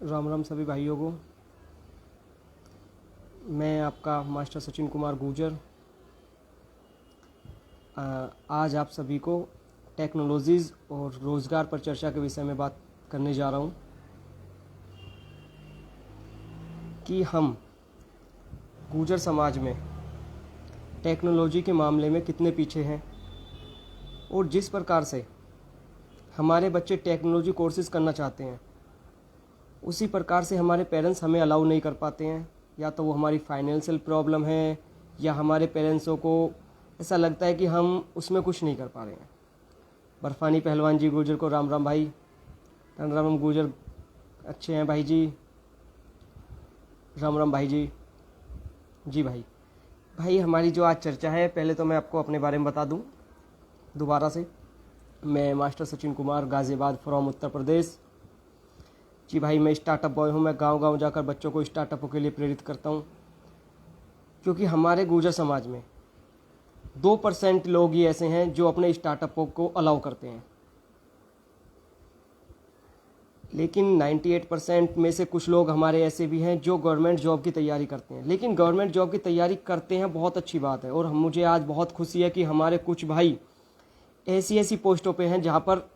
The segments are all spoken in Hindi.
राम राम सभी भाइयों को। मैं आपका मास्टर सचिन कुमार गुर्जर आज आप सभी को टेक्नोलॉजीज़ और रोज़गार पर चर्चा के विषय में बात करने जा रहा हूँ कि हम गुर्जर समाज में टेक्नोलॉजी के मामले में कितने पीछे हैं और जिस प्रकार से हमारे बच्चे टेक्नोलॉजी कोर्सेज़ करना चाहते हैं उसी प्रकार से हमारे पेरेंट्स हमें अलाउ नहीं कर पाते हैं। या तो वो हमारी फाइनेंशियल प्रॉब्लम है या हमारे पेरेंट्सों को ऐसा लगता है कि हम उसमें कुछ नहीं कर पा रहे हैं। बर्फानी पहलवान जी गुर्जर को राम राम भाई। राम राम गुर्जर अच्छे हैं भाई जी। राम राम भाई जी। जी भाई हमारी जो आज चर्चा है, पहले तो मैं आपको अपने बारे में बता दूं दोबारा से। मैं मास्टर सचिन कुमार गाज़ियाबाद फ्रॉम उत्तर प्रदेश। जी भाई, मैं स्टार्टअप बॉय हूँ। मैं गांव-गांव जाकर बच्चों को स्टार्टअपों के लिए प्रेरित करता हूँ, क्योंकि हमारे गुर्जर समाज में 2% लोग ही ऐसे हैं जो अपने स्टार्टअपों को अलाउ करते हैं, लेकिन 98% में से कुछ लोग हमारे ऐसे भी हैं जो गवर्नमेंट जॉब की तैयारी करते हैं। लेकिन गवर्नमेंट जॉब की तैयारी करते हैं, बहुत अच्छी बात है, और मुझे आज बहुत खुशी है कि हमारे कुछ भाई ऐसी पोस्टों पे हैं जहाँ पर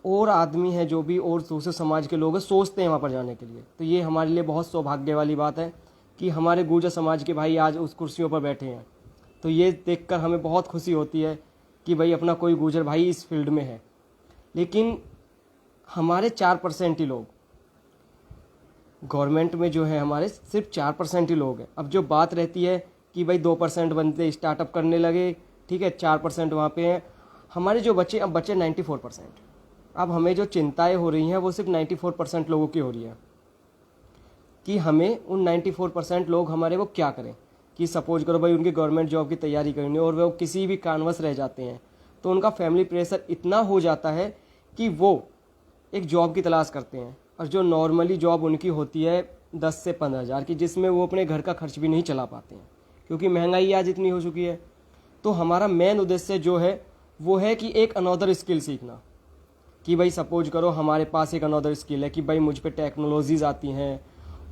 और आदमी हैं जो भी और दूसरे समाज के लोग सोचते हैं वहाँ पर जाने के लिए। तो ये हमारे लिए बहुत सौभाग्य वाली बात है कि हमारे गुर्जर समाज के भाई आज उस कुर्सियों पर बैठे हैं। तो ये देखकर हमें बहुत खुशी होती है कि भाई अपना कोई गुर्जर भाई इस फील्ड में है। लेकिन हमारे 4% ही लोग गवर्नमेंट में जो है, हमारे सिर्फ 4% ही लोग हैं। अब जो बात रहती है कि भाई 2% बनते स्टार्टअप करने लगे, ठीक है, 4% वहाँ पे हैं। हमारे जो बच्चे, अब बच्चे 94%। अब हमें जो चिंताएं हो रही हैं वो सिर्फ 94% लोगों की हो रही है कि हमें उन 94% लोग हमारे वो क्या करें। कि सपोज करो भाई उनकी गवर्नमेंट जॉब की तैयारी करनी और वो किसी भी कारणवश रह जाते हैं, तो उनका फैमिली प्रेशर इतना हो जाता है कि वो एक जॉब की तलाश करते हैं, और जो नॉर्मली जॉब उनकी होती है 10 से 15 हज़ार की, जिसमें वो अपने घर का खर्च भी नहीं चला पाते हैं, क्योंकि महंगाई आज इतनी हो चुकी है। तो हमारा मेन उद्देश्य जो है वो है कि एक अनदर स्किल सीखना। कि भाई सपोज करो हमारे पास एक अनदर स्किल है कि भाई मुझ पे टेक्नोलॉजीज़ आती हैं,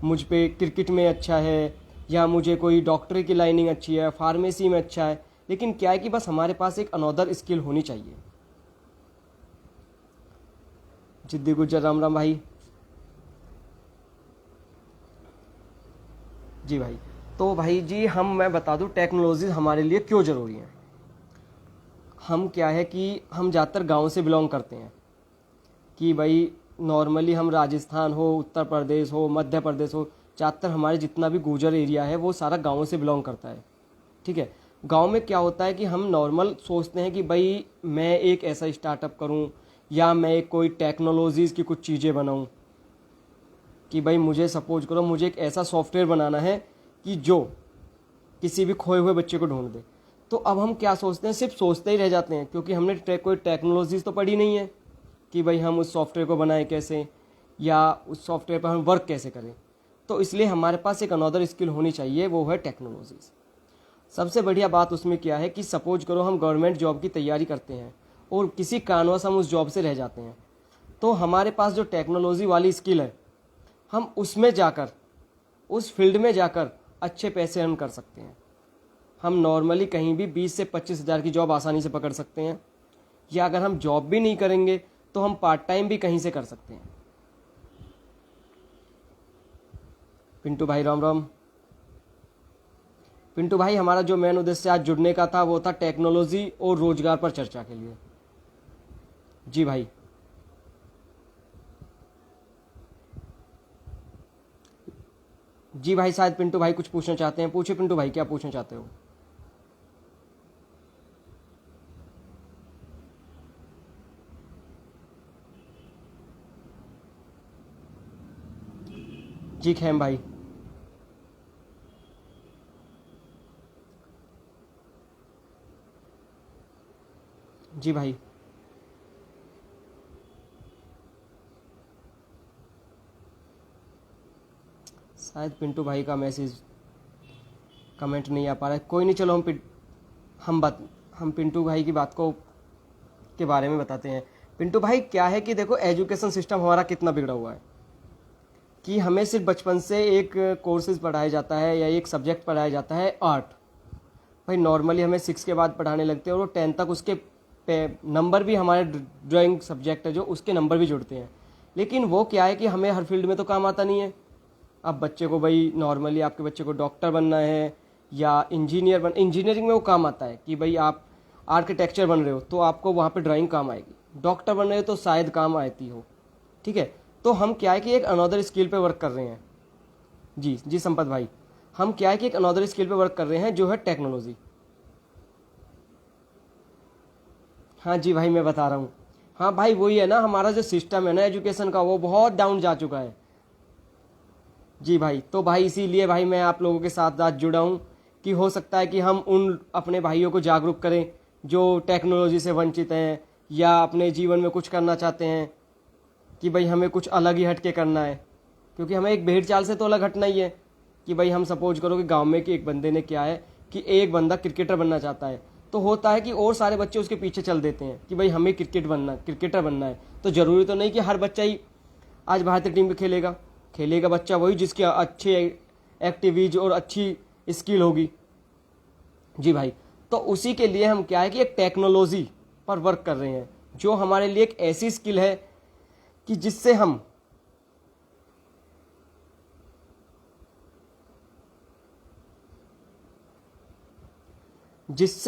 मुझ पे क्रिकेट में अच्छा है, या मुझे कोई डॉक्टरी की लाइनिंग अच्छी है, फार्मेसी में अच्छा है। लेकिन क्या है कि बस हमारे पास एक अनदर स्किल होनी चाहिए। जिद्दी गुज्जर राम राम भाई। जी भाई, तो भाई जी मैं बता दूं टेक्नोलॉजीज हमारे लिए क्यों ज़रूरी है। हम क्या है कि हम ज़्यादातर गांव से बिलोंग करते हैं, कि भाई नॉर्मली हम राजस्थान हो, उत्तर प्रदेश हो, मध्य प्रदेश हो, ज़्यादातर हमारे जितना भी गुर्जर एरिया है वो सारा गाँव से बिलोंग करता है। ठीक है, गांव में क्या होता है कि हम नॉर्मल सोचते हैं कि भाई मैं एक ऐसा स्टार्टअप करूं, या मैं एक कोई टेक्नोलॉजीज़ की कुछ चीज़ें बनाऊं। कि भाई मुझे सपोज करो मुझे एक ऐसा सॉफ्टवेयर बनाना है कि जो किसी भी खोए हुए बच्चे को ढूंढ दे। तो अब हम क्या सोचते हैं, सिर्फ सोचते ही रह जाते हैं, क्योंकि हमने कोई टेक्नोलॉजीज़ तो पढ़ी नहीं है कि भाई हम उस सॉफ्टवेयर को बनाएं कैसे, या उस सॉफ्टवेयर पर हम वर्क कैसे करें। तो इसलिए हमारे पास एक अनदर स्किल होनी चाहिए, वो है टेक्नोलॉजीज़। सबसे बढ़िया बात उसमें क्या है कि सपोज करो हम गवर्नमेंट जॉब की तैयारी करते हैं और किसी कारणवश हम उस जॉब से रह जाते हैं, तो हमारे पास जो टेक्नोलॉजी वाली स्किल है हम उसमें जाकर, उस फील्ड में जाकर अच्छे पैसे अर्न कर सकते हैं। हम नॉर्मली कहीं भी 20 से 25 हज़ार की जॉब आसानी से पकड़ सकते हैं, या अगर हम जॉब भी नहीं करेंगे तो हम पार्ट टाइम भी कहीं से कर सकते हैं। पिंटू भाई राम राम। पिंटू भाई, हमारा जो मेन उद्देश्य आज जुड़ने का था वो था टेक्नोलॉजी और रोजगार पर चर्चा के लिए। जी भाई। जी भाई, शायद पिंटू भाई कुछ पूछना चाहते हैं। पूछे पिंटू भाई, क्या पूछना चाहते हो। जी खैम भाई। जी भाई। शायद पिंटू भाई का मैसेज कमेंट नहीं आ पा रहा है। कोई नहीं, चलो हम पिंटू भाई की बात को के बारे में बताते हैं। पिंटू भाई क्या है कि देखो एजुकेशन सिस्टम हमारा कितना बिगड़ा हुआ है कि हमें सिर्फ बचपन से एक कोर्सेज पढ़ाया जाता है या एक सब्जेक्ट पढ़ाया जाता है आर्ट। भाई नॉर्मली हमें 6 के बाद पढ़ाने लगते हैं और वो 10 तक उसके नंबर भी हमारे ड्राइंग सब्जेक्ट है जो उसके नंबर भी जुड़ते हैं। लेकिन वो क्या है कि हमें हर फील्ड में तो काम आता नहीं है। अब बच्चे को भाई नॉर्मली आपके बच्चे को डॉक्टर बनना है या इंजीनियरिंग में वो काम आता है कि भाई आप आर्किटेक्चर बन रहे हो तो आपको वहाँ पे ड्राइंग काम आएगी, डॉक्टर बन रहे हो तो शायद काम आती हो। ठीक है, तो हम क्या है कि एक अनदर स्किल पे वर्क कर रहे हैं। जी जी संपत भाई, हम क्या है कि एक अनदर स्किल पे वर्क कर रहे हैं जो है टेक्नोलॉजी। हाँ जी भाई मैं बता रहा हूँ। हाँ भाई वही है ना, हमारा जो सिस्टम है ना एजुकेशन का वो बहुत डाउन जा चुका है। जी भाई, तो भाई इसीलिए भाई मैं आप लोगों के साथ आज जुड़ा हूँ कि हो सकता है कि हम उन अपने भाइयों को जागरूक करें जो टेक्नोलॉजी से वंचित हैं या अपने जीवन में कुछ करना चाहते हैं कि भाई हमें कुछ अलग ही हट के करना है। क्योंकि हमें एक भेड़ चाल से तो अलग हटना ही है कि भाई हम सपोज करो कि गांव में कि एक बंदे ने क्या है कि एक बंदा क्रिकेटर बनना चाहता है तो होता है कि और सारे बच्चे उसके पीछे चल देते हैं कि भाई हमें क्रिकेटर बनना है। तो ज़रूरी तो नहीं कि हर बच्चा ही आज भारतीय टीम में खेलेगा बच्चा वही जिसके अच्छे एक्टिविज और अच्छी स्किल होगी। जी भाई, तो उसी के लिए हम क्या है कि एक टेक्नोलॉजी पर वर्क कर रहे हैं जो हमारे लिए एक ऐसी स्किल है कि जिससे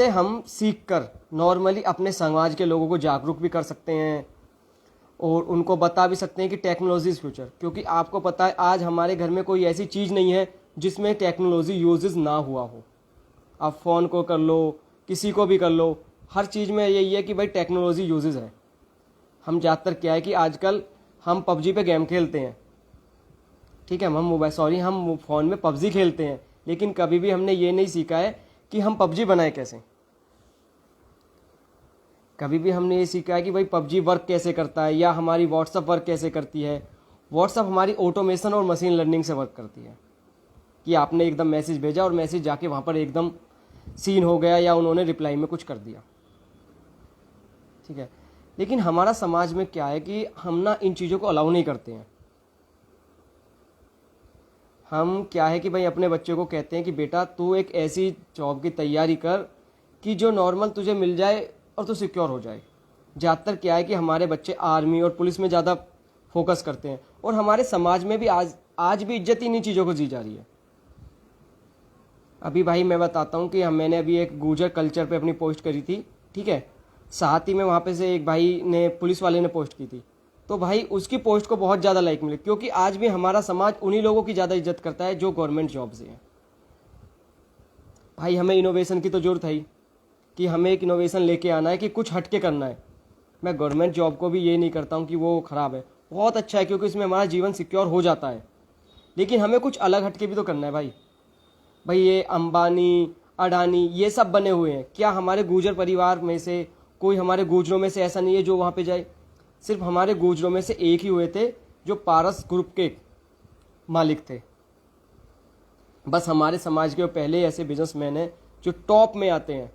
हम सीखकर नॉर्मली अपने समाज के लोगों को जागरूक भी कर सकते हैं और उनको बता भी सकते हैं कि टेक्नोलॉजी इज फ्यूचर। क्योंकि आपको पता है आज हमारे घर में कोई ऐसी चीज़ नहीं है जिसमें टेक्नोलॉजी यूजेस ना हुआ हो। आप फ़ोन को कर लो, किसी को भी कर लो, हर चीज़ में यही है कि भाई टेक्नोलॉजी यूजेस है। हम ज़्यादातर क्या है कि आजकल हम पबजी पे गेम खेलते हैं। ठीक है, हम फ़ोन में पबजी खेलते हैं, लेकिन कभी भी हमने ये नहीं सीखा है कि हम पबजी बनाए कैसे। कभी भी हमने ये सीखा है कि भाई पबजी वर्क कैसे करता है या हमारी व्हाट्सअप वर्क कैसे करती है। व्हाट्सअप हमारी ऑटोमेशन और मशीन लर्निंग से वर्क करती है कि आपने एकदम मैसेज भेजा और मैसेज जाके वहाँ पर एकदम सीन हो गया या उन्होंने रिप्लाई में कुछ कर दिया। ठीक है, लेकिन हमारा समाज में क्या है कि हम ना इन चीज़ों को अलाउ नहीं करते हैं। हम क्या है कि भाई अपने बच्चे को कहते हैं कि बेटा तू एक ऐसी जॉब की तैयारी कर कि जो नॉर्मल तुझे मिल जाए और तू सिक्योर हो जाए। ज़्यादातर क्या है कि हमारे बच्चे आर्मी और पुलिस में ज़्यादा फोकस करते हैं और हमारे समाज में भी आज भी इज्जत इन्हीं चीज़ों को दी जा रही है। अभी भाई मैं बताता हूँ कि मैंने अभी एक गुर्जर कल्चर पे अपनी पोस्ट करी थी। ठीक है, साथ ही में वहाँ पे से एक भाई ने पुलिस वाले ने पोस्ट की थी, तो भाई उसकी पोस्ट को बहुत ज़्यादा लाइक मिले क्योंकि आज भी हमारा समाज उन्हीं लोगों की ज़्यादा इज्जत करता है जो गवर्नमेंट जॉब से है। भाई हमें इनोवेशन की तो जरूरत है ही कि हमें एक इनोवेशन लेके आना है कि कुछ हट के करना है। मैं गवर्नमेंट जॉब को भी ये नहीं करता हूँ कि वो ख़राब है, बहुत अच्छा है क्योंकि इसमें हमारा जीवन सिक्योर हो जाता है। लेकिन हमें कुछ अलग हट के भी तो करना है भाई ये अंबानी अडानी ये सब बने हुए हैं, क्या हमारे गुर्जर परिवार में से कोई हमारे गुर्जरों में से ऐसा नहीं है जो वहाँ पे जाए। सिर्फ हमारे गुर्जरों में से एक ही हुए थे जो पारस ग्रुप के मालिक थे। बस हमारे समाज के पहले ऐसे बिजनेसमैन हैं जो टॉप में आते हैं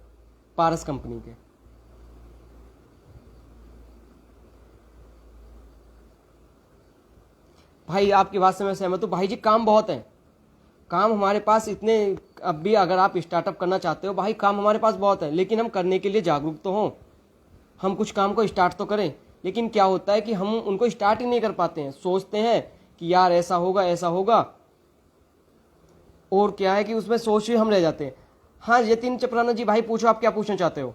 पारस कंपनी के। भाई आपकी बात से मैं सहमत हूँ भाई जी, काम बहुत है, काम हमारे पास इतने। अब भी अगर आप स्टार्टअप करना चाहते हो भाई काम हमारे पास बहुत है, लेकिन हम करने के लिए जागरूक तो हों, हम कुछ काम को स्टार्ट तो करें। लेकिन क्या होता है कि हम उनको स्टार्ट ही नहीं कर पाते हैं, सोचते हैं कि यार ऐसा होगा और क्या है कि उसमें सोच ही हम रह जाते हैं। हाँ यतीन चपराना जी भाई पूछो, आप क्या पूछना चाहते हो।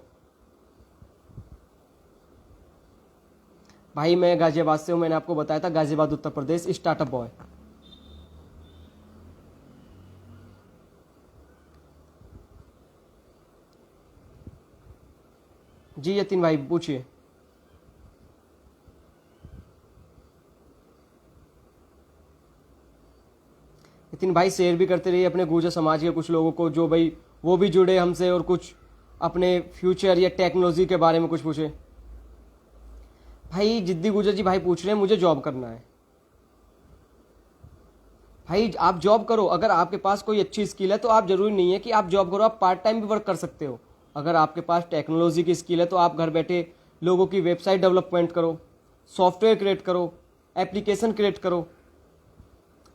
भाई मैं गाजियाबाद से हूँ, मैंने आपको बताया था गाजियाबाद उत्तर प्रदेश, स्टार्टअप बॉय। जी यतीन भाई पूछिए। यतीन भाई शेयर भी करते रहिए अपने गुर्जर समाज के कुछ लोगों को जो भाई वो भी जुड़े हमसे और कुछ अपने फ्यूचर या टेक्नोलॉजी के बारे में कुछ पूछे। भाई जिद्दी गुर्जर जी भाई पूछ रहे हैं मुझे जॉब करना है। भाई आप जॉब करो, अगर आपके पास कोई अच्छी स्किल है तो आप जरूरी नहीं है कि आप जॉब करो, आप पार्ट टाइम भी वर्क कर सकते हो। अगर आपके पास टेक्नोलॉजी की स्किल है तो आप घर बैठे लोगों की वेबसाइट डेवलपमेंट करो, सॉफ्टवेयर क्रिएट करो, एप्लीकेशन क्रिएट करो।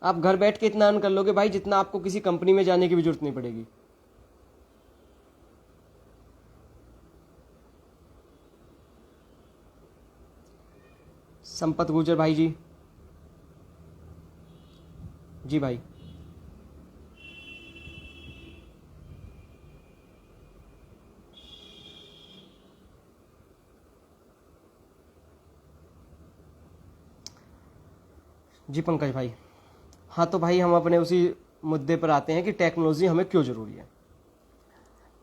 आप घर बैठ के इतना अर्न कर लोगे भाई जितना आपको किसी कंपनी में जाने की भी जरूरत नहीं पड़ेगी। संपत गुर्जर भाई जी, जी भाई। जी पंकज भाई, हाँ तो भाई हम अपने उसी मुद्दे पर आते हैं कि टेक्नोलॉजी हमें क्यों ज़रूरी है।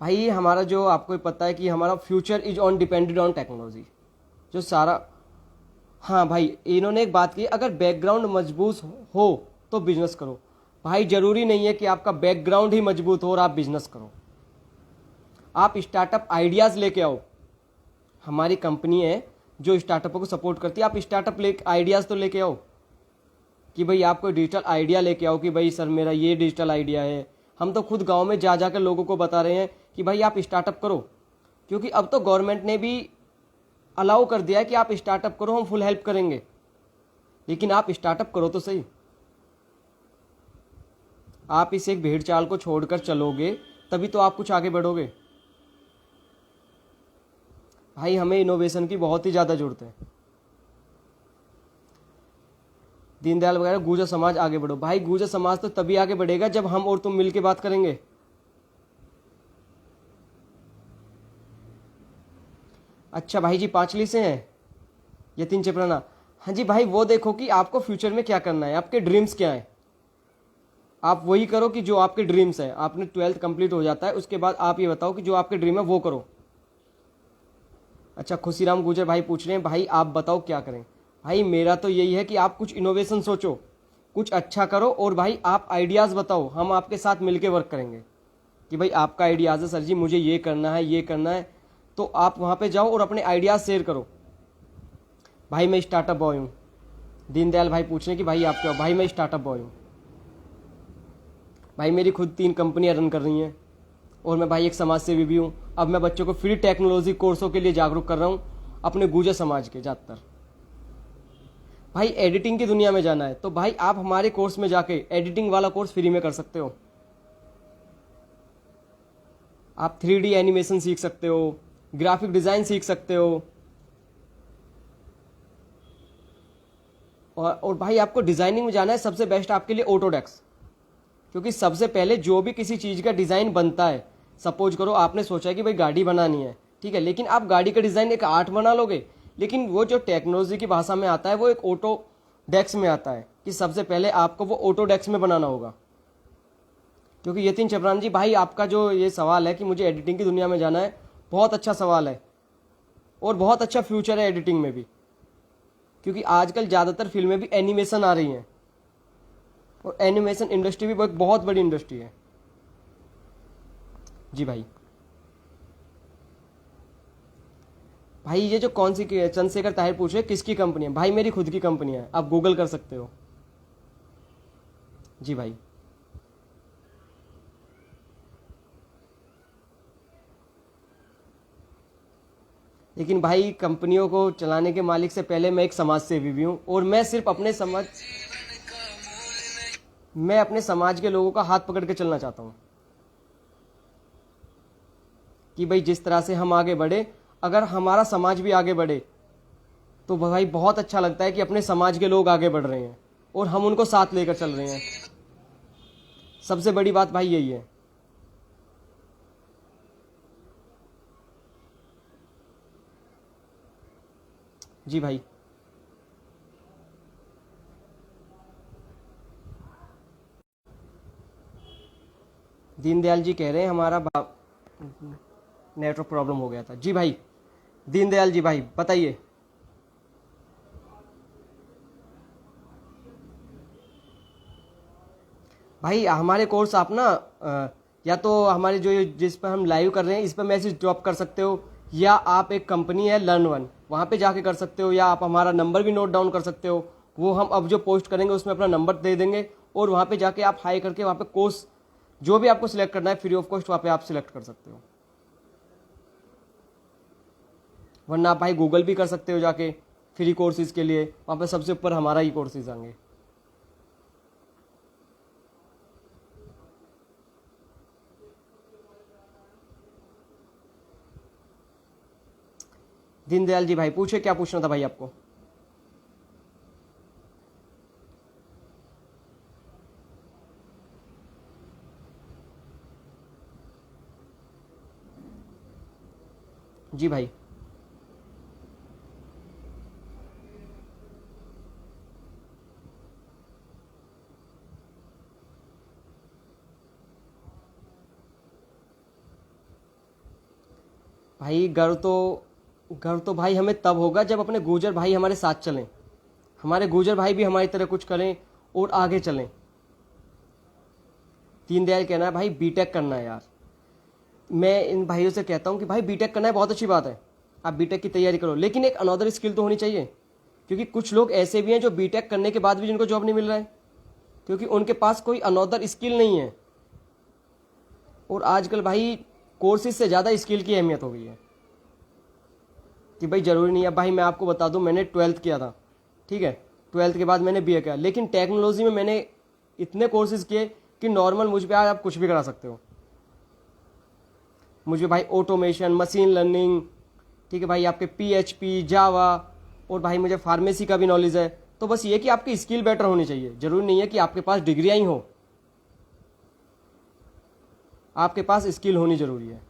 भाई हमारा जो आपको ही पता है कि हमारा future is on depended on technology, जो सारा। हाँ भाई, इन्होंने एक बात की, अगर बैकग्राउंड मजबूत हो तो बिजनेस करो। भाई ज़रूरी नहीं है कि आपका बैकग्राउंड ही मजबूत हो और आप बिजनेस करो। आप स्टार्टअप आइडियाज़ लेके आओ। हमारी कंपनी है जो स्टार्टअपों को सपोर्ट करती है। आप स्टार्टअप ले आइडियाज़ तो लेके आओ कि भाई आप कोई डिजिटल आइडिया लेके आओ कि भाई सर मेरा ये डिजिटल आइडिया है। हम तो खुद गांव में जा जाकर लोगों को बता रहे हैं कि भाई आप स्टार्टअप करो, क्योंकि अब तो गवर्नमेंट ने भी अलाउ कर दिया है कि आप स्टार्टअप करो, हम फुल हेल्प करेंगे। लेकिन आप स्टार्टअप करो तो सही। आप इस एक भेड़ चाल को छोड़कर चलोगे तभी तो आप कुछ आगे बढ़ोगे। भाई हमें इनोवेशन की बहुत ही ज़्यादा जरूरत है। दीनदयाल वगैरह, गुर्जर समाज आगे बढ़ो। भाई गुर्जर समाज तो तभी आगे बढ़ेगा जब हम और तुम मिलके बात करेंगे। अच्छा भाई जी, पांचली से हैं यतीन चिपराना। हाँ जी भाई, वो देखो कि आपको फ्यूचर में क्या करना है, आपके ड्रीम्स क्या हैं। आप वही करो कि जो आपके ड्रीम्स है। आपने 12th कंप्लीट हो जाता है, उसके बाद आप ये बताओ कि जो आपके ड्रीम है वो करो। अच्छा, खुशीराम गुर्जर भाई पूछ रहे हैं भाई आप बताओ क्या करें। भाई मेरा तो यही है कि आप कुछ इनोवेशन सोचो, कुछ अच्छा करो, और भाई आप आइडियाज़ बताओ, हम आपके साथ मिलके वर्क करेंगे। कि भाई आपका आइडियाज़ है सर जी मुझे ये करना है ये करना है, तो आप वहाँ पे जाओ और अपने आइडियाज़ शेयर करो। भाई मैं स्टार्टअप बॉय हूँ। दीनदयाल भाई पूछ रहे हैं कि भाई आप क्या हो। भाई मैं स्टार्टअप बॉय हूँ। भाई मेरी खुद 3 कंपनियाँ रन कर रही हैं, और मैं भाई एक समाज सेवी भी हूँ। अब मैं बच्चों को फ्री टेक्नोलॉजी कोर्सों के लिए जागरूक कर रहा हूँ, अपने गुर्जर समाज के ज़्यादातर। भाई एडिटिंग की दुनिया में जाना है तो भाई आप हमारे कोर्स में जाके एडिटिंग वाला कोर्स फ्री में कर सकते हो। आप 3D एनिमेशन सीख सकते हो, ग्राफिक डिज़ाइन सीख सकते हो, और भाई आपको डिज़ाइनिंग में जाना है, सबसे बेस्ट आपके लिए ऑटोडेस्क। क्योंकि सबसे पहले जो भी किसी चीज़ का डिज़ाइन बनता है, सपोज करो आपने सोचा है कि भाई गाड़ी बनानी है, ठीक है, लेकिन आप गाड़ी का डिज़ाइन एक आर्ट बना लोगे, लेकिन वो जो टेक्नोलॉजी की भाषा में आता है वो एक ऑटोडेस्क में आता है कि सबसे पहले आपको वो ऑटोडेस्क में बनाना होगा। क्योंकि यतीन चपरान जी, भाई आपका जो ये सवाल है कि मुझे एडिटिंग की दुनिया में जाना है, बहुत अच्छा सवाल है और बहुत अच्छा फ्यूचर है एडिटिंग में भी। क्योंकि आजकल ज़्यादातर फिल्में भी एनिमेशन आ रही हैं, और एनिमेशन इंडस्ट्री भी एक बहुत बड़ी इंडस्ट्री है। जी भाई। भाई ये जो कौन सी चंद्रशेखर ताहिर पूछ रहे किसकी कंपनी है, भाई मेरी खुद की कंपनी है, आप गूगल कर सकते हो। जी भाई। लेकिन भाई कंपनियों को चलाने के मालिक से पहले मैं एक समाज सेवी भी हूँ, और मैं सिर्फ मैं अपने समाज के लोगों का हाथ पकड़ के चलना चाहता हूँ कि भाई जिस तरह से हम आगे बढ़े, अगर हमारा समाज भी आगे बढ़े तो भाई बहुत अच्छा लगता है कि अपने समाज के लोग आगे बढ़ रहे हैं और हम उनको साथ लेकर चल रहे हैं। सबसे बड़ी बात भाई यही है। जी भाई। दीनदयाल जी कह रहे हैं हमारा नेटवर्क प्रॉब्लम हो गया था। जी भाई दीनदयाल जी, भाई बताइए। भाई हमारे कोर्स आप ना या तो हमारे जो जिस पर हम लाइव कर रहे हैं इस पर मैसेज ड्रॉप कर सकते हो, या आप एक कंपनी है लर्न वन, वहाँ पे जाके कर सकते हो, या आप हमारा नंबर भी नोट डाउन कर सकते हो। वो हम अब जो पोस्ट करेंगे उसमें अपना नंबर दे देंगे, और वहाँ पे जाके आप हाई करके वहाँ पे कोर्स जो भी आपको सिलेक्ट करना है फ्री ऑफ कॉस्ट वहाँ पे आप सिलेक्ट कर सकते हो। वरना आप भाई गूगल भी कर सकते हो जाके फ्री कोर्सेज के लिए, वहाँ पे सबसे ऊपर हमारा ही कोर्सेज आएंगे। दीनदयाल जी भाई पूछे, क्या पूछना था भाई आपको? जी भाई। भाई गर्व तो भाई हमें तब होगा जब अपने गुर्जर भाई हमारे साथ चलें, हमारे गुर्जर भाई भी हमारी तरह कुछ करें और आगे चलें। दीनदयाल कहना है भाई बीटेक करना है यार। मैं इन भाइयों से कहता हूँ कि भाई बीटेक करना है बहुत अच्छी बात है, आप बीटेक की तैयारी करो, लेकिन एक अनदर स्किल तो होनी चाहिए। क्योंकि कुछ लोग ऐसे भी हैं जो बीटेक करने के बाद भी जिनको जॉब नहीं मिल रहा है, क्योंकि उनके पास कोई अनदर स्किल नहीं है। और आजकल भाई कोर्सेज से ज़्यादा स्किल की अहमियत हो गई है कि भाई ज़रूरी नहीं है। भाई मैं आपको बता दूं, मैंने 12th किया था, ठीक है, 12th के बाद मैंने बीए किया, लेकिन टेक्नोलॉजी में मैंने इतने कोर्सेज किए कि नॉर्मल मुझ पे आज आप कुछ भी करा सकते हो। मुझे भाई ऑटोमेशन, मशीन लर्निंग, ठीक है भाई, आपके पीएचपी, जावा, और भाई मुझे फार्मेसी का भी नॉलेज है। तो बस ये कि आपकी स्किल बेटर होनी चाहिए, ज़रूरी नहीं है कि आपके पास डिग्रियाँ ही हो, आपके पास स्किल होनी ज़रूरी है।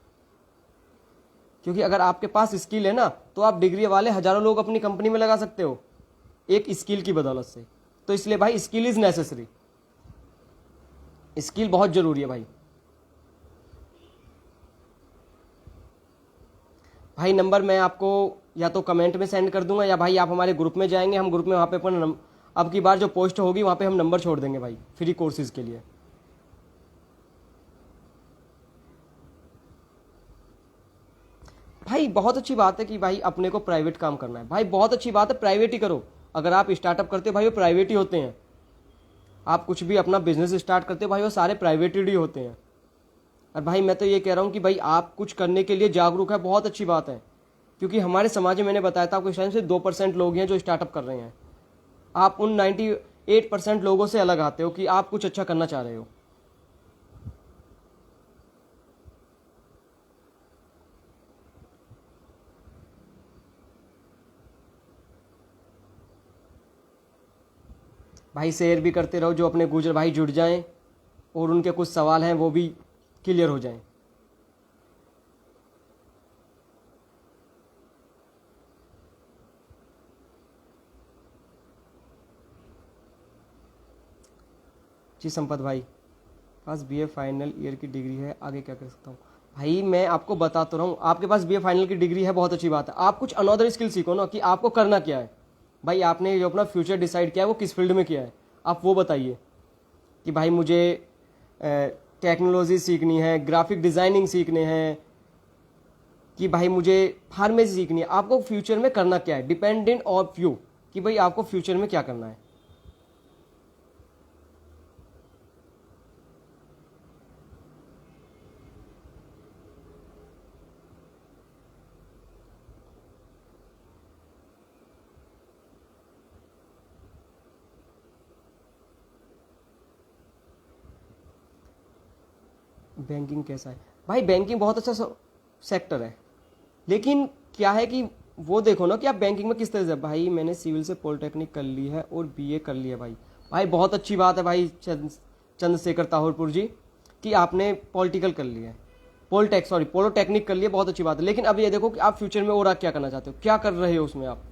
क्योंकि अगर आपके पास स्किल है ना, तो आप डिग्री वाले हजारों लोग अपनी कंपनी में लगा सकते हो एक स्किल की बदौलत से। तो इसलिए भाई स्किल इज नेसेसरी, स्किल बहुत जरूरी है भाई। भाई नंबर मैं आपको या तो कमेंट में सेंड कर दूंगा, या भाई आप हमारे ग्रुप में जाएंगे, हम ग्रुप में वहाँ पे अपन अब की बार जो पोस्ट होगी वहाँ पे हम नंबर छोड़ देंगे भाई फ्री कोर्सेज के लिए। भाई बहुत अच्छी बात है कि भाई अपने को प्राइवेट काम करना है, भाई बहुत अच्छी बात है, प्राइवेट ही करो। अगर आप स्टार्टअप करते हो भाई वो प्राइवेट ही होते हैं, आप कुछ भी अपना बिजनेस स्टार्ट करते हो भाई वो सारे प्राइवेटेड ही होते हैं। और भाई मैं तो ये कह रहा हूँ कि भाई आप कुछ करने के लिए जागरूक है, बहुत अच्छी बात है। क्योंकि हमारे समाज में मैंने बताया था आपको इस टाइम से 2% लोग हैं जो स्टार्टअप कर रहे हैं। आप उन 98% लोगों से अलग आते हो कि आप कुछ अच्छा करना चाह रहे हो। भाई शेयर भी करते रहो, जो अपने गुजर भाई जुड़ जाएं और उनके कुछ सवाल हैं वो भी क्लियर हो जाएं। जी संपत भाई, पास बीए फाइनल ईयर की डिग्री है, आगे क्या कर सकता हूँ? भाई मैं आपको बता तो रहा हूँ, आपके पास बीए फाइनल की डिग्री है, बहुत अच्छी बात है। आप कुछ अनदर स्किल सीखो ना कि आपको करना क्या है। भाई आपने जो अपना फ्यूचर डिसाइड किया है वो किस फील्ड में किया है, आप वो बताइए कि भाई मुझे टेक्नोलॉजी सीखनी है, ग्राफिक डिज़ाइनिंग सीखने हैं, कि भाई मुझे फार्मेसी सीखनी है। आपको फ्यूचर में करना क्या है, डिपेंडेंट ऑफ यू कि भाई आपको फ्यूचर में क्या करना है। बैंकिंग कैसा है? भाई बैंकिंग बहुत अच्छा सेक्टर है, लेकिन क्या है कि वो देखो ना कि आप बैंकिंग में किस तरह से। भाई मैंने सिविल से पॉलिटेक्निक कर ली है और बीए कर लिया भाई। भाई बहुत अच्छी बात है भाई चंद्रशेखर ताहुरपुर जी कि आपने पॉलिटिकल कर लिया है, पोलोटेक्निक कर लिया, बहुत अच्छी बात है। लेकिन अब ये देखो कि आप फ्यूचर में और क्या करना चाहते हो, क्या कर रहे हो उसमें आप।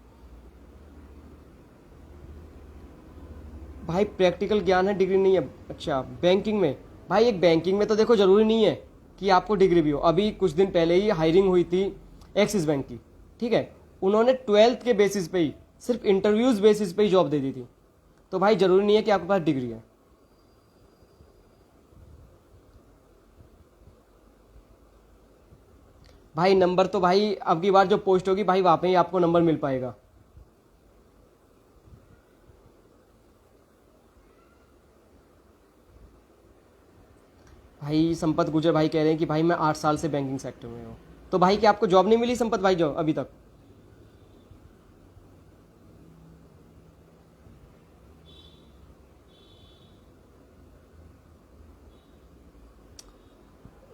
भाई प्रैक्टिकल ज्ञान है, डिग्री नहीं है। अच्छा बैंकिंग में, भाई एक बैंकिंग में तो देखो जरूरी नहीं है कि आपको डिग्री भी हो। अभी कुछ दिन पहले ही हायरिंग हुई थी एक्सिस बैंक की, ठीक है, उन्होंने 12th के बेसिस पे ही, सिर्फ इंटरव्यूज बेसिस पे ही जॉब दे दी थी। तो भाई जरूरी नहीं है कि आपके पास डिग्री है। भाई नंबर तो भाई अब की बार जो पोस्ट होगी भाई वहां पे ही आपको नंबर मिल पाएगा। भाई संपत गुजर भाई कह रहे हैं कि भाई मैं 8 साल से बैंकिंग सेक्टर में हूँ। तो भाई क्या आपको जॉब नहीं मिली संपत भाई जो अभी तक?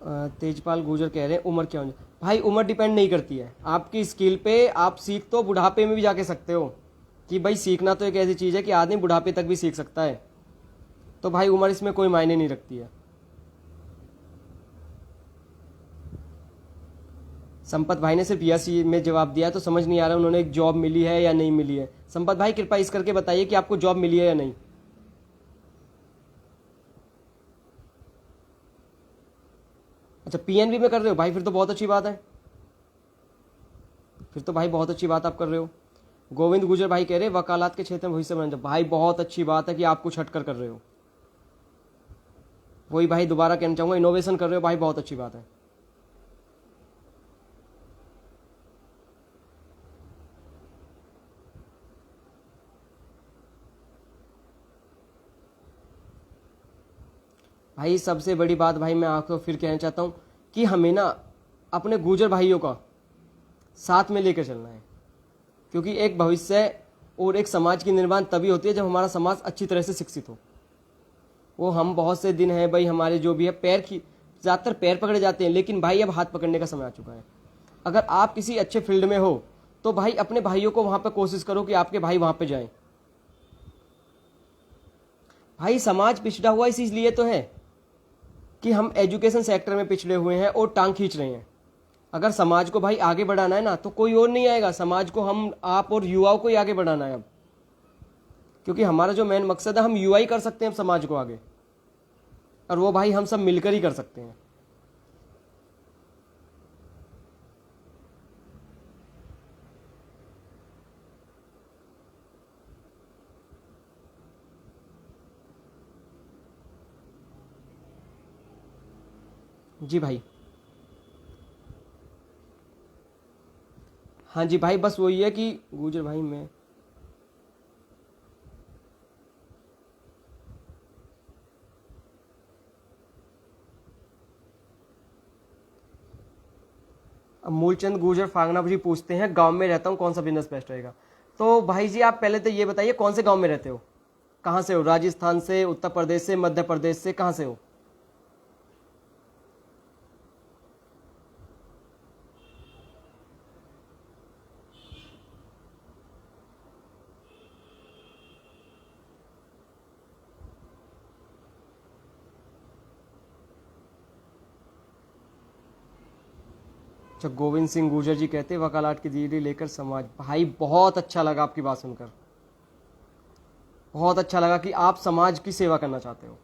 तेजपाल गुजर कह रहे हैं उम्र क्या होनी। भाई उम्र डिपेंड नहीं करती है आपकी स्किल पे, आप सीख तो बुढ़ापे में भी जाके सकते हो, कि भाई सीखना तो एक ऐसी चीज़ है कि आदमी बुढ़ापे तक भी सीख सकता है, तो भाई उम्र इसमें कोई मायने नहीं रखती है। संपत भाई ने सिर्फ यस में जवाब दिया, तो समझ नहीं आ रहा उन्होंने एक जॉब मिली है या नहीं मिली है। संपत भाई कृपया इस करके बताइए कि आपको जॉब मिली है या नहीं। अच्छा पीएनबी में कर रहे हो भाई, फिर तो बहुत अच्छी बात है, फिर तो भाई बहुत अच्छी बात आप कर रहे हो। गोविंद गुजर भाई कह रहे हैं वकालत के क्षेत्र में भविष्य बनाना। भाई बहुत अच्छी बात है कि आप कुछ हटकर कर रहे हो, वही भाई दोबारा कहना चाहूंगा, इनोवेशन कर रहे हो भाई, बहुत अच्छी बात है। भाई सबसे बड़ी बात भाई मैं आपको फिर कहना चाहता हूं कि हमें ना अपने गुजर भाइयों का साथ में लेकर चलना है, क्योंकि एक भविष्य और एक समाज की निर्माण तभी होती है जब हमारा समाज अच्छी तरह से शिक्षित हो। वो हम बहुत से दिन हैं भाई, हमारे जो भी है पैर की ज़्यादातर पैर पकड़े जाते हैं, लेकिन भाई अब हाथ पकड़ने का समय आ चुका है। अगर आप किसी अच्छे फील्ड में हो तो भाई अपने भाइयों को वहां पर कोशिश करो कि आपके भाई वहां पर जाएं। भाई समाज पिछड़ा हुआ इसलिए तो है कि हम एजुकेशन सेक्टर में पिछड़े हुए हैं और टांग खींच रहे हैं। अगर समाज को भाई आगे बढ़ाना है ना तो कोई और नहीं आएगा, समाज को हम आप और युवाओं को ही आगे बढ़ाना है अब, क्योंकि हमारा जो मेन मकसद है हम युवा ही कर सकते हैं समाज को आगे, और वो भाई हम सब मिलकर ही कर सकते हैं। जी भाई, हाँ जी भाई, बस वही है कि गुजर भाई मैं अब मूलचंद गुजर फागना जी पूछते हैं गांव में रहता हूं कौन सा बिजनेस बेस्ट रहेगा। तो भाई जी आप पहले तो ये बताइए कौन से गांव में रहते हो, कहां से हो, राजस्थान से, उत्तर प्रदेश से, मध्य प्रदेश से, कहां से हो। अच्छा गोविंद सिंह गुर्जर जी कहते हैं वकालत की डिग्री लेकर समाज। भाई बहुत अच्छा लगा आपकी बात सुनकर, बहुत अच्छा लगा कि आप समाज की सेवा करना चाहते हो।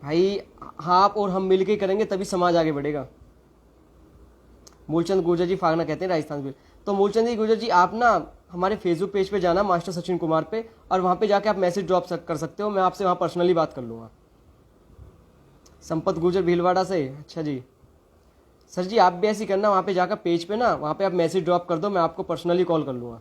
भाई आप और हम मिलकर करेंगे तभी समाज आगे बढ़ेगा। मूलचंद गुर्जर जी फागना कहते हैं राजस्थान से। तो मूलचंद जी गुर्जर जी आप ना हमारे फेसबुक पेज पे जाना मास्टर सचिन कुमार पे, और वहां पे जाके आप मैसेज ड्रॉप कर सकते हो, मैं आपसे वहां पर्सनली बात कर लूंगा। संपत गुर्जर भीलवाड़ा से, अच्छा जी सर जी आप भी ऐसी करना, वहां पे जाकर पेज पे ना वहां पे आप मैसेज ड्रॉप कर दो, मैं आपको पर्सनली कॉल कर लूंगा।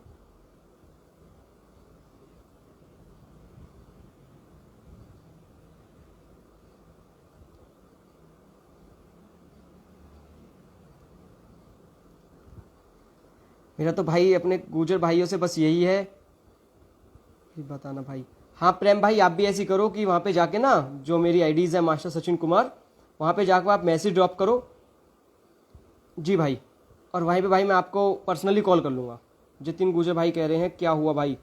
मेरा तो भाई अपने गुजर भाइयों से बस यही है कि बताना भाई। हाँ प्रेम भाई आप भी ऐसी करो कि वहां पे जाके ना जो मेरी आईडीज है मास्टर सचिन कुमार, वहां पे जाकर आप मैसेज ड्रॉप करो। जी भाई, और वहीं पे भाई मैं आपको पर्सनली कॉल कर लूंगा। जितिन गुजर भाई कह रहे हैं क्या हुआ भाई।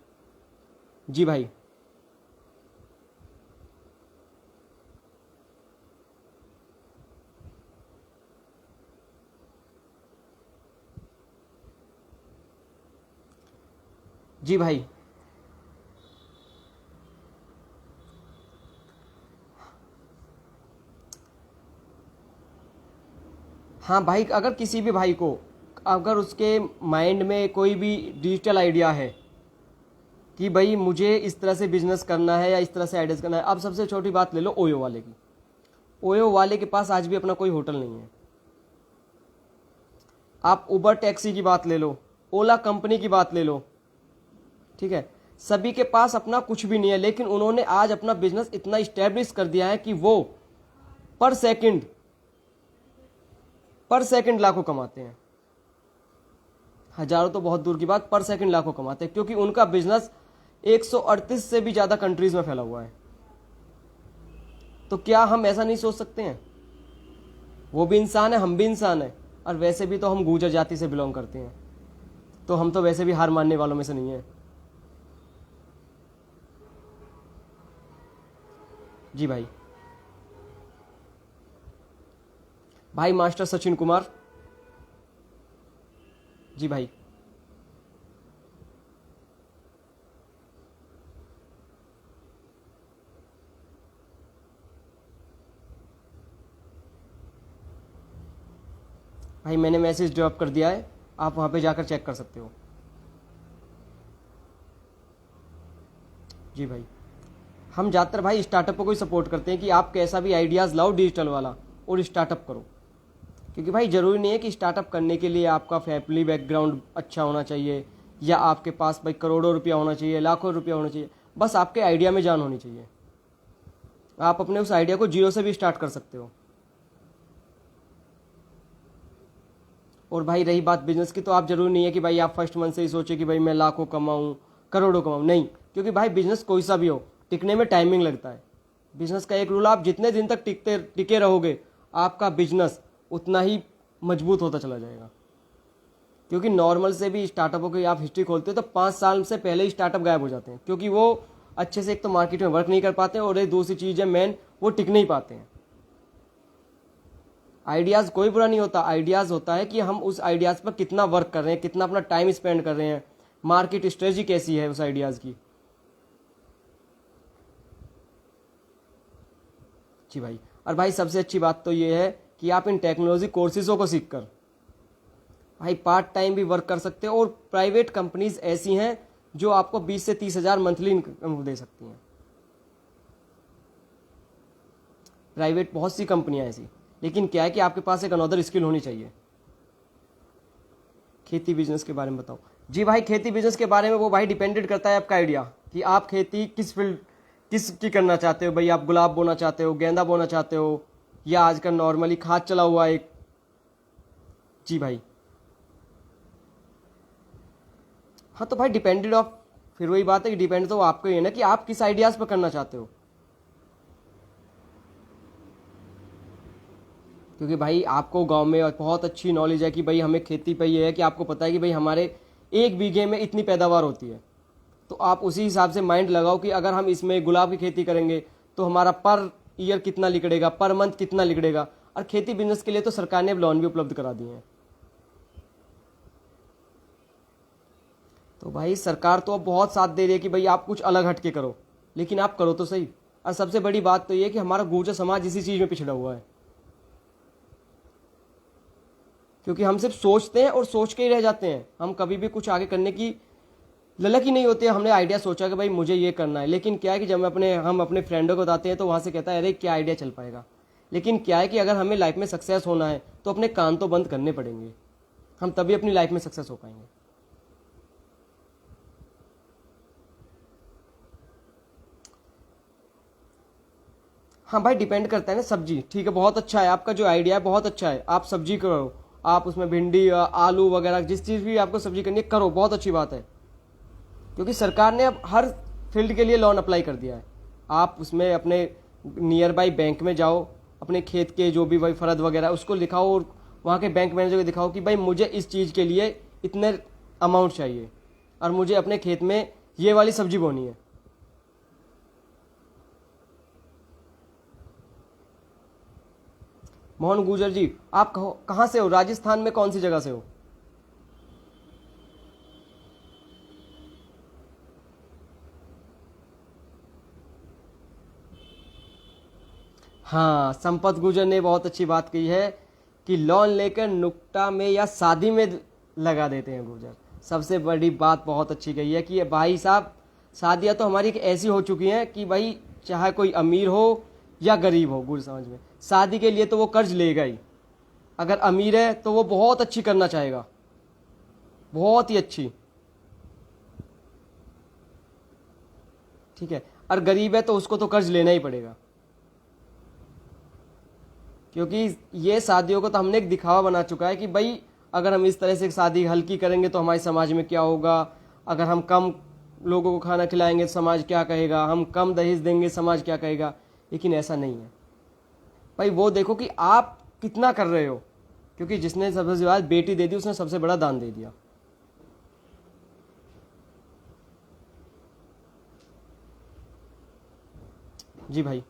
जी भाई, जी भाई, हाँ भाई अगर किसी भी भाई को अगर उसके माइंड में कोई भी डिजिटल आइडिया है कि भाई मुझे इस तरह से बिजनेस करना है या इस तरह से आइडियाज करना है। अब सबसे छोटी बात ले लो ओयो वाले की, ओयो वाले के पास आज भी अपना कोई होटल नहीं है। आप उबर टैक्सी की बात ले लो, ओला कंपनी की बात ले लो, ठीक है, सभी के पास अपना कुछ भी नहीं है, लेकिन उन्होंने आज अपना बिजनेस इतना स्टैब्लिश कर दिया है कि वो पर सेकंड लाखों कमाते हैं। हजारों तो बहुत दूर की बात, पर सेकंड लाखों कमाते हैं, क्योंकि उनका बिजनेस 138 से भी ज्यादा कंट्रीज में फैला हुआ है। तो क्या हम ऐसा नहीं सोच सकते हैं वो भी इंसान है, हम भी इंसान है, और वैसे भी तो हम गुर्जर जाति से बिलोंग करते हैं, तो हम तो वैसे भी हार मानने वालों में से नहीं है। जी भाई। भाई मास्टर सचिन कुमार। जी भाई। भाई मैंने मैसेज ड्रॉप कर दिया है, आप वहां पे जाकर चेक कर सकते हो। जी भाई। हम ज़्यादातर भाई स्टार्टअप को ही सपोर्ट करते हैं कि आप कैसा भी आइडियाज़ लाओ डिजिटल वाला और स्टार्टअप करो। क्योंकि भाई ज़रूरी नहीं है कि स्टार्टअप करने के लिए आपका फैमिली बैकग्राउंड अच्छा होना चाहिए, या आपके पास भाई करोड़ों रुपया होना चाहिए, लाखों रुपया होना चाहिए। बस आपके आइडिया में जान होनी चाहिए। आप अपने उस आइडिया को जीरो से भी स्टार्ट कर सकते हो। और भाई रही बात बिजनेस की, तो आप जरूरी नहीं है कि भाई आप फर्स्ट मंथ से ही सोचे कि भाई मैं लाखों कमाऊं, करोड़ों कमाऊं। नहीं, क्योंकि भाई बिजनेस कोई सा भी हो, टिकने में टाइमिंग लगता है। बिजनेस का एक रूल, आप जितने दिन तक टिके रहोगे, आपका बिजनेस उतना ही मजबूत होता चला जाएगा। क्योंकि नॉर्मल से भी स्टार्टअपों की आप हिस्ट्री खोलते हो तो 5 साल से पहले ही स्टार्टअप गायब हो जाते हैं, क्योंकि वो अच्छे से एक तो मार्केट में वर्क नहीं कर पाते हैं, और एक दूसरी चीज़ है मेन, वो टिक नहीं पाते हैं। आइडियाज़ कोई बुरा नहीं होता, आइडियाज़ होता है कि हम उस आइडियाज़ पर कितना वर्क कर रहे हैं, कितना अपना टाइम स्पेंड कर रहे हैं, मार्केट स्ट्रेटजी कैसी है उस आइडियाज़ की। जी भाई। और भाई सबसे अच्छी बात तो ये है कि आप इन टेक्नोलॉजी कोर्सेज़ों को सीखकर भाई पार्ट टाइम भी वर्क कर सकते हो, और प्राइवेट कंपनीज ऐसी हैं जो आपको 20 से 30 हज़ार मंथली इनकम दे सकती हैं। प्राइवेट बहुत सी कंपनियां ऐसी, लेकिन क्या है कि आपके पास एक अनदर स्किल होनी चाहिए। खेती बिजनेस के बारे में बताओ। जी भाई, खेती बिजनेस के बारे में वो भाई डिपेंडेड करता है आपका आइडिया, कि आप खेती किस फील्ड किस की करना चाहते हो। भाई आप गुलाब बोना चाहते हो, गेंदा बोना चाहते हो, या आजकल नॉर्मली खाद चला हुआ एक। जी भाई। हाँ तो भाई डिपेंडेड ऑफ, फिर वही बात है कि डिपेंड तो आपको ही है ना कि आप किस आइडियाज पर करना चाहते हो। क्योंकि भाई आपको गांव में बहुत अच्छी नॉलेज है कि भाई हमें खेती पे ये है कि आपको पता है कि भाई हमारे 1 बीघे में इतनी पैदावार होती है, तो आप उसी हिसाब से माइंड लगाओ कि अगर हम इसमें गुलाब की खेती करेंगे तो हमारा पर ईयर कितना निकलेगा, पर मंथ कितना निकलेगा। और खेती बिजनेस के लिए तो सरकार ने अब लोन भी उपलब्ध करा दिए हैं। तो भाई सरकार तो अब बहुत साथ दे रही है कि भाई आप कुछ अलग हटके करो, लेकिन आप करो तो सही। और सबसे बड़ी बात तो ये है कि हमारा गुर्जर समाज इसी चीज़ में पिछड़ा हुआ है, क्योंकि हम सिर्फ सोचते हैं और सोच के ही रह जाते हैं। हम कभी भी कुछ आगे करने की ललक ही नहीं होती है। हमने आइडिया सोचा कि भाई मुझे ये करना है, लेकिन क्या है कि जब हम अपने फ्रेंडों को बताते हैं तो वहाँ से कहता है अरे क्या आइडिया चल पाएगा। लेकिन क्या है कि अगर हमें लाइफ में सक्सेस होना है तो अपने कान तो बंद करने पड़ेंगे, हम तभी अपनी लाइफ में सक्सेस हो पाएंगे। हाँ भाई डिपेंड करता है ना। सब्जी ठीक है, बहुत अच्छा है आपका जो आइडिया है, बहुत अच्छा है। आप सब्जी करो, आप उसमें भिंडी आलू वगैरह जिस चीज़ भी आपको सब्जी करनी है करो, बहुत अच्छी बात है। क्योंकि सरकार ने अब हर फील्ड के लिए लोन अप्लाई कर दिया है। आप उसमें अपने नियर बाई बैंक में जाओ, अपने खेत के जो भी भाई फर्द वगैरह उसको लिखाओ, और वहाँ के बैंक मैनेजर को दिखाओ कि भाई मुझे इस चीज़ के लिए इतने अमाउंट चाहिए, और मुझे अपने खेत में ये वाली सब्जी बोनी है। मोहन गुजर जी, आप कहाँ से हो? राजस्थान में कौन सी जगह से हो? हाँ, संपत गुजर ने बहुत अच्छी बात कही है कि लोन लेकर नुक्ता में या शादी में लगा देते हैं गुजर। सबसे बड़ी बात बहुत अच्छी कही है कि ये भाई साहब, शादियाँ तो हमारी एक ऐसी हो चुकी हैं कि भाई चाहे कोई अमीर हो या गरीब हो, गुरु समझ में, शादी के लिए तो वो कर्ज लेगा ही। अगर अमीर है तो वो बहुत अच्छी करना चाहेगा, बहुत ही अच्छी। ठीक है, और गरीब है तो उसको तो कर्ज लेना ही पड़ेगा। क्योंकि ये शादियों को तो हमने एक दिखावा बना चुका है कि भाई अगर हम इस तरह से शादी हल्की करेंगे तो हमारे समाज में क्या होगा, अगर हम कम लोगों को खाना खिलाएंगे तो समाज क्या कहेगा, हम कम दहेज देंगे समाज क्या कहेगा। लेकिन ऐसा नहीं है भाई। वो देखो कि आप कितना कर रहे हो, क्योंकि जिसने सबसे ज़्यादा बेटी दे दी उसने सबसे बड़ा दान दे दिया। जी भाई।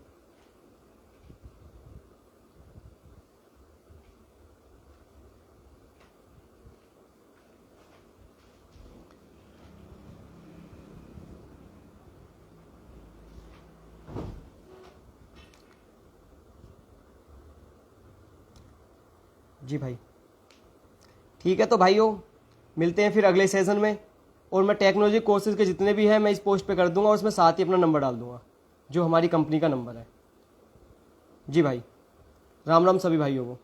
जी भाई ठीक है, तो भाइयों मिलते हैं फिर अगले सेशन में। और मैं टेक्नोलॉजी कोर्सेज के जितने भी हैं मैं इस पोस्ट पे कर दूंगा, और उसमें साथ ही अपना नंबर डाल दूंगा जो हमारी कंपनी का नंबर है। जी भाई, राम राम सभी भाइयों को।